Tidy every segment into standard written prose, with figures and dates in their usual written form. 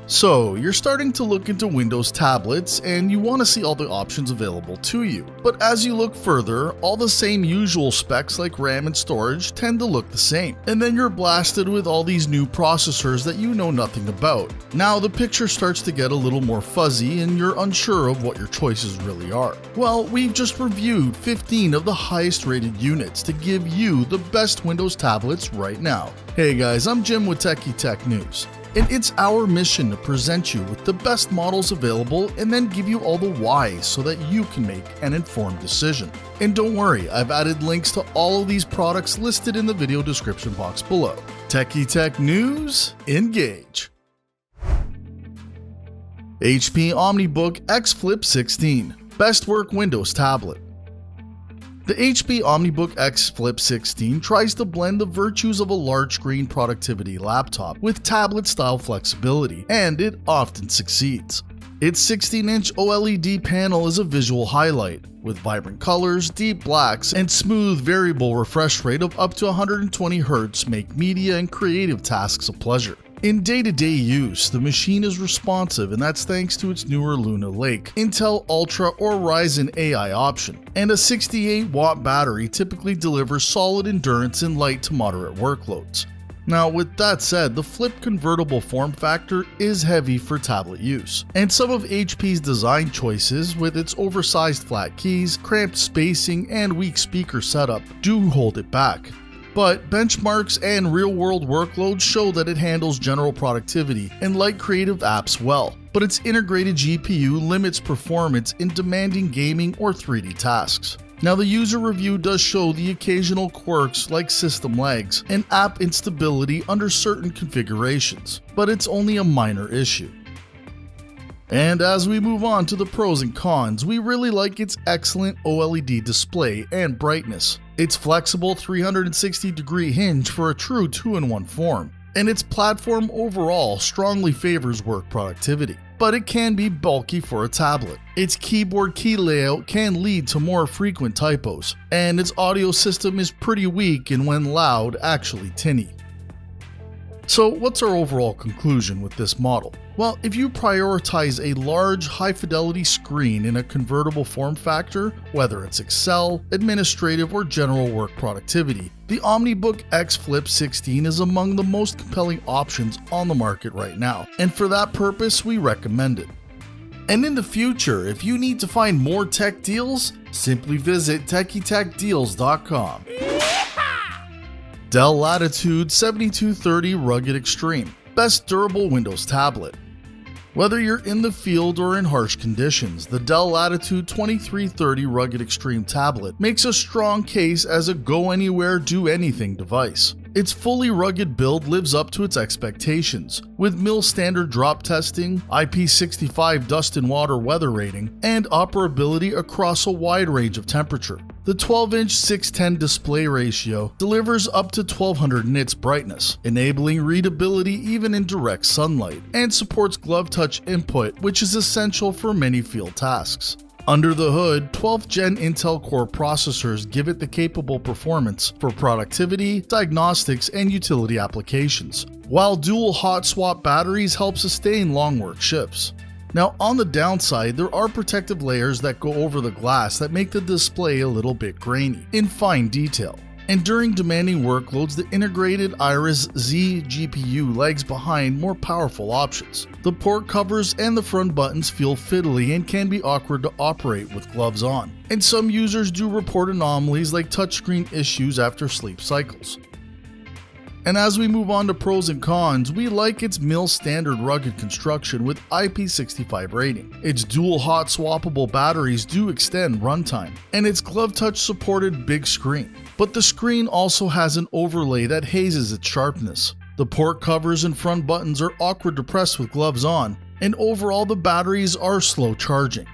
So, you're starting to look into Windows tablets and you want to see all the options available to you. But as you look further, all the same usual specs like RAM and storage tend to look the same. And then you're blasted with all these new processors that you know nothing about. Now the picture starts to get a little more fuzzy and you're unsure of what your choices really are. Well, we've just reviewed 15 of the highest rated units to give you the best Windows tablets right now. Hey guys, I'm Jim with Techie Tech News. And it's our mission to present you with the best models available and then give you all the whys so that you can make an informed decision. And don't worry, I've added links to all of these products listed in the video description box below. Techie Tech News, engage. HP OmniBook X Flip 16, Best Work Windows Tablet. The HP OmniBook X Flip 16 tries to blend the virtues of a large screen productivity laptop with tablet-style flexibility, and it often succeeds. Its 16-inch OLED panel is a visual highlight, with vibrant colors, deep blacks, and smooth variable refresh rate of up to 120 Hz make media and creative tasks a pleasure. In day-to-day use, the machine is responsive, and that's thanks to its newer Luna Lake, Intel Ultra or Ryzen AI option, and a 68-watt battery typically delivers solid endurance in light to moderate workloads. Now with that said, the Flip convertible form factor is heavy for tablet use, and some of HP's design choices with its oversized flat keys, cramped spacing, and weak speaker setup do hold it back. But benchmarks and real-world workloads show that it handles general productivity and light creative apps well, but its integrated GPU limits performance in demanding gaming or 3D tasks. Now the user review does show the occasional quirks like system lags and app instability under certain configurations, but it's only a minor issue. And as we move on to the pros and cons, we really like its excellent OLED display and brightness, its flexible 360-degree hinge for a true 2-in-1 form, and its platform overall strongly favors work productivity. But it can be bulky for a tablet. Its keyboard key layout can lead to more frequent typos, and its audio system is pretty weak and when loud, actually tinny. So what's our overall conclusion with this model? Well, if you prioritize a large, high-fidelity screen in a convertible form factor, whether it's Excel, administrative, or general work productivity, the OmniBook X Flip 16 is among the most compelling options on the market right now, and for that purpose, we recommend it. And in the future, if you need to find more tech deals, simply visit TechieTechDeals.com. Dell Latitude 7230 Rugged Extreme, Best Durable Windows Tablet. Whether you're in the field or in harsh conditions, the Dell Latitude 2330 Rugged Extreme tablet makes a strong case as a go-anywhere, do-anything device. Its fully rugged build lives up to its expectations, with mil-standard drop testing, IP65 dust and water weather rating, and operability across a wide range of temperature. The 12-inch 610 display ratio delivers up to 1200 nits brightness, enabling readability even in direct sunlight, and supports glove touch input, which is essential for many field tasks. Under the hood, 12th gen Intel Core processors give it the capable performance for productivity, diagnostics, and utility applications, while dual hot swap batteries help sustain long work shifts. Now on the downside, there are protective layers that go over the glass that make the display a little bit grainy in fine detail. And during demanding workloads, the integrated Iris Z GPU lags behind more powerful options. The port covers and the front buttons feel fiddly and can be awkward to operate with gloves on. And some users do report anomalies like touchscreen issues after sleep cycles. And as we move on to pros and cons, we like its mil-standard rugged construction with IP65 rating. Its dual hot swappable batteries do extend runtime, and its glove touch supported big screen. But the screen also has an overlay that hazes its sharpness. The port covers and front buttons are awkward to press with gloves on, and overall the batteries are slow charging.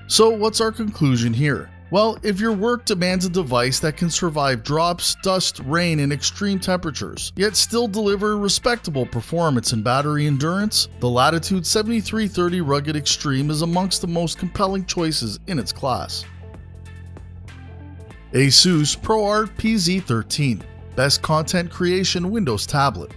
So what's our conclusion here? Well, if your work demands a device that can survive drops, dust, rain, and extreme temperatures, yet still deliver respectable performance and battery endurance, the Latitude 7330 Rugged Extreme is amongst the most compelling choices in its class. Asus ProArt PZ13, Best Content Creation Windows Tablet.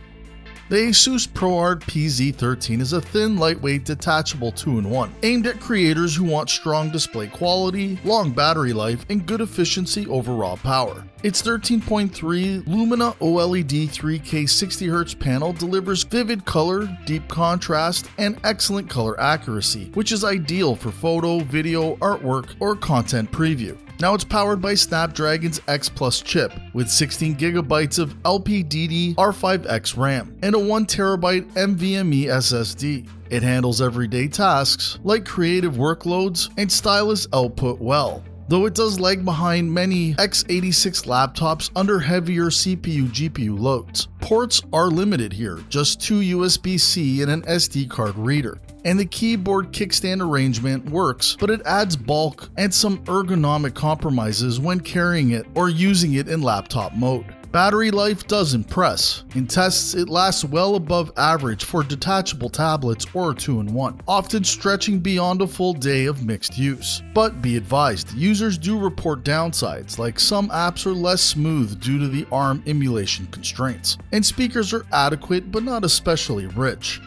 The Asus ProArt PZ13 is a thin, lightweight, detachable 2-in-1, aimed at creators who want strong display quality, long battery life, and good efficiency over raw power. Its 13.3 Lumina OLED 3K 60Hz panel delivers vivid color, deep contrast, and excellent color accuracy, which is ideal for photo, video, artwork, or content preview. Now it's powered by Snapdragon's X Plus chip with 16GB of LPDDR R5X RAM and a 1TB NVMe SSD. It handles everyday tasks like creative workloads and stylus output well, though it does lag behind many x86 laptops under heavier CPU-GPU loads. Ports are limited here, just 2 USB-C and an SD card reader. And the keyboard kickstand arrangement works, but it adds bulk and some ergonomic compromises when carrying it or using it in laptop mode. Battery life does impress. In tests, it lasts well above average for detachable tablets or 2-in-1, often stretching beyond a full day of mixed use. But be advised, users do report downsides, like some apps are less smooth due to the ARM emulation constraints, and speakers are adequate but not especially rich.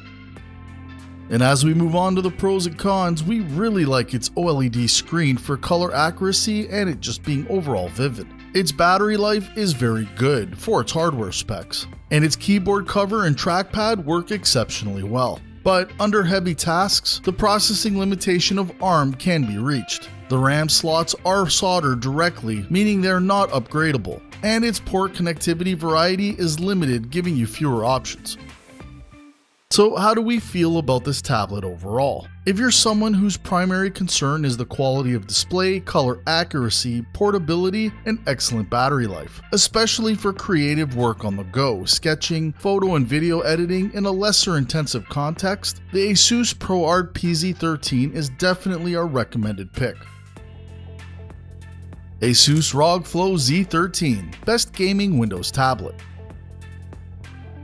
And as we move on to the pros and cons, we really like its OLED screen for color accuracy and it just being overall vivid. Its battery life is very good for its hardware specs, and its keyboard cover and trackpad work exceptionally well. But under heavy tasks, the processing limitation of ARM can be reached. The RAM slots are soldered directly, meaning they're not upgradable, and its port connectivity variety is limited, giving you fewer options. So how do we feel about this tablet overall? If you're someone whose primary concern is the quality of display, color accuracy, portability, and excellent battery life, especially for creative work on the go, sketching, photo and video editing in a lesser intensive context, the Asus ProArt PZ13 is definitely our recommended pick. Asus ROG Flow Z13, best gaming Windows tablet.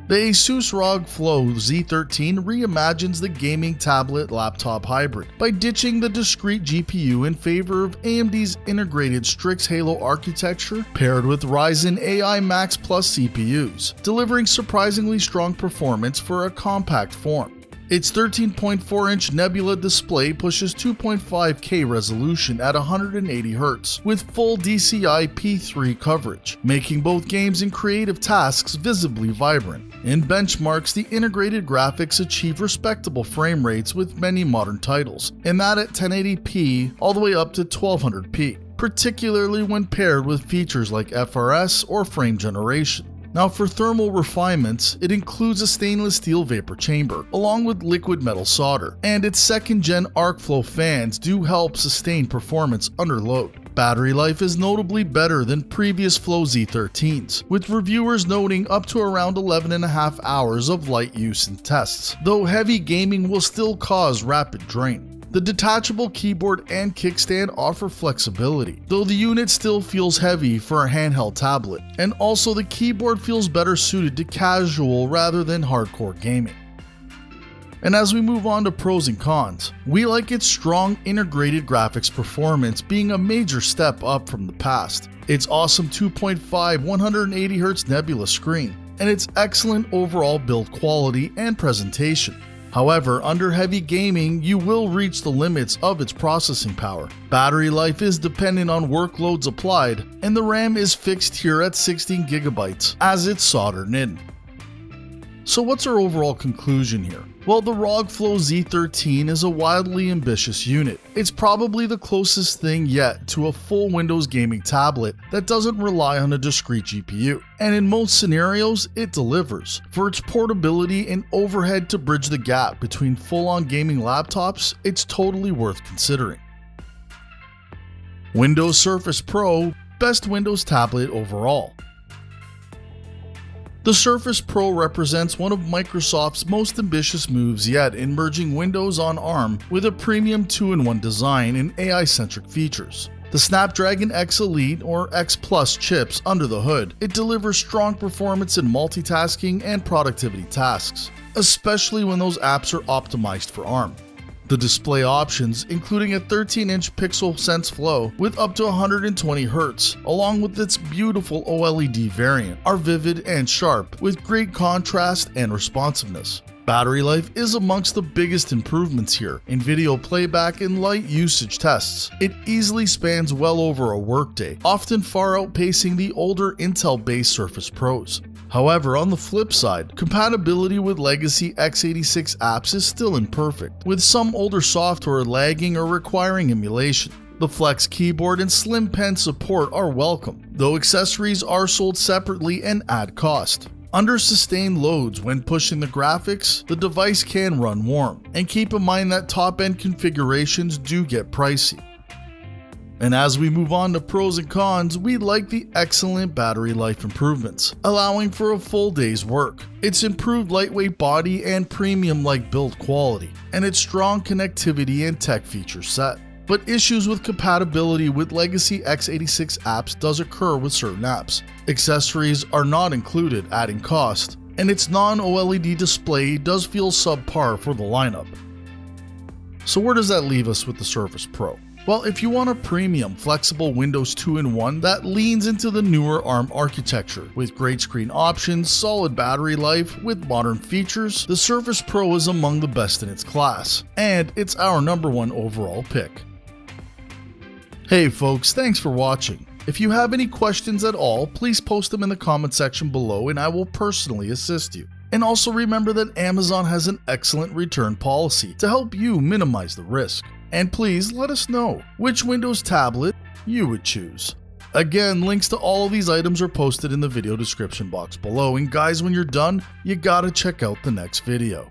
The Asus ROG Flow Z13 reimagines the gaming tablet laptop hybrid by ditching the discrete GPU in favor of AMD's integrated Strix Halo architecture paired with Ryzen AI Max Plus CPUs, delivering surprisingly strong performance for a compact form. Its 13.4-inch Nebula display pushes 2.5K resolution at 180Hz with full DCI P3 coverage, making both games and creative tasks visibly vibrant. In benchmarks, the integrated graphics achieve respectable frame rates with many modern titles, and that at 1080p all the way up to 1200p, particularly when paired with features like FRS or frame generation. Now for thermal refinements, it includes a stainless steel vapor chamber, along with liquid metal solder, and its second-gen ArcFlow fans do help sustain performance under load. Battery life is notably better than previous Flow Z13s, with reviewers noting up to around 11.5 hours of light use in tests, though heavy gaming will still cause rapid drain. The detachable keyboard and kickstand offer flexibility, though the unit still feels heavy for a handheld tablet, and also the keyboard feels better suited to casual rather than hardcore gaming. And as we move on to pros and cons, we like its strong integrated graphics performance being a major step up from the past, its awesome 2.5 180Hz Nebula screen, and its excellent overall build quality and presentation. However, under heavy gaming, you will reach the limits of its processing power. Battery life is dependent on workloads applied, and the RAM is fixed here at 16GB as it's soldered in. So what's our overall conclusion here? Well, the ROG Flow Z13 is a wildly ambitious unit. It's probably the closest thing yet to a full Windows gaming tablet that doesn't rely on a discrete GPU. And in most scenarios, it delivers. For its portability and overhead to bridge the gap between full-on gaming laptops, it's totally worth considering. Windows Surface Pro, best Windows tablet overall. The Surface Pro represents one of Microsoft's most ambitious moves yet in merging Windows on ARM with a premium 2-in-1 design and AI-centric features. The Snapdragon X Elite or X Plus chips under the hood, it delivers strong performance in multitasking and productivity tasks, especially when those apps are optimized for ARM. The display options, including a 13-inch pixel sense flow with up to 120 Hz, along with its beautiful OLED variant, are vivid and sharp with great contrast and responsiveness. Battery life is amongst the biggest improvements here in video playback and light usage tests. It easily spans well over a workday, often far outpacing the older Intel-based Surface Pros. However, on the flip side, compatibility with legacy x86 apps is still imperfect, with some older software lagging or requiring emulation. The Flex keyboard and Slim Pen support are welcome, though accessories are sold separately and add cost. Under sustained loads when pushing the graphics, the device can run warm, and keep in mind that top-end configurations do get pricey. And as we move on to pros and cons, we like the excellent battery life improvements, allowing for a full day's work, its improved lightweight body and premium-like build quality, and its strong connectivity and tech feature set. But issues with compatibility with legacy x86 apps does occur with certain apps. Accessories are not included, adding cost, and its non-OLED display does feel subpar for the lineup. So where does that leave us with the Surface Pro? Well, if you want a premium, flexible Windows 2-in-1 that leans into the newer ARM architecture, with great screen options, solid battery life, with modern features, the Surface Pro is among the best in its class, and it's our #1 overall pick. Hey folks, thanks for watching. If you have any questions at all, please post them in the comment section below and I will personally assist you. And also remember that Amazon has an excellent return policy to help you minimize the risk. And please let us know which Windows tablet you would choose. Again, links to all of these items are posted in the video description box below, and guys, when you're done, you gotta check out the next video.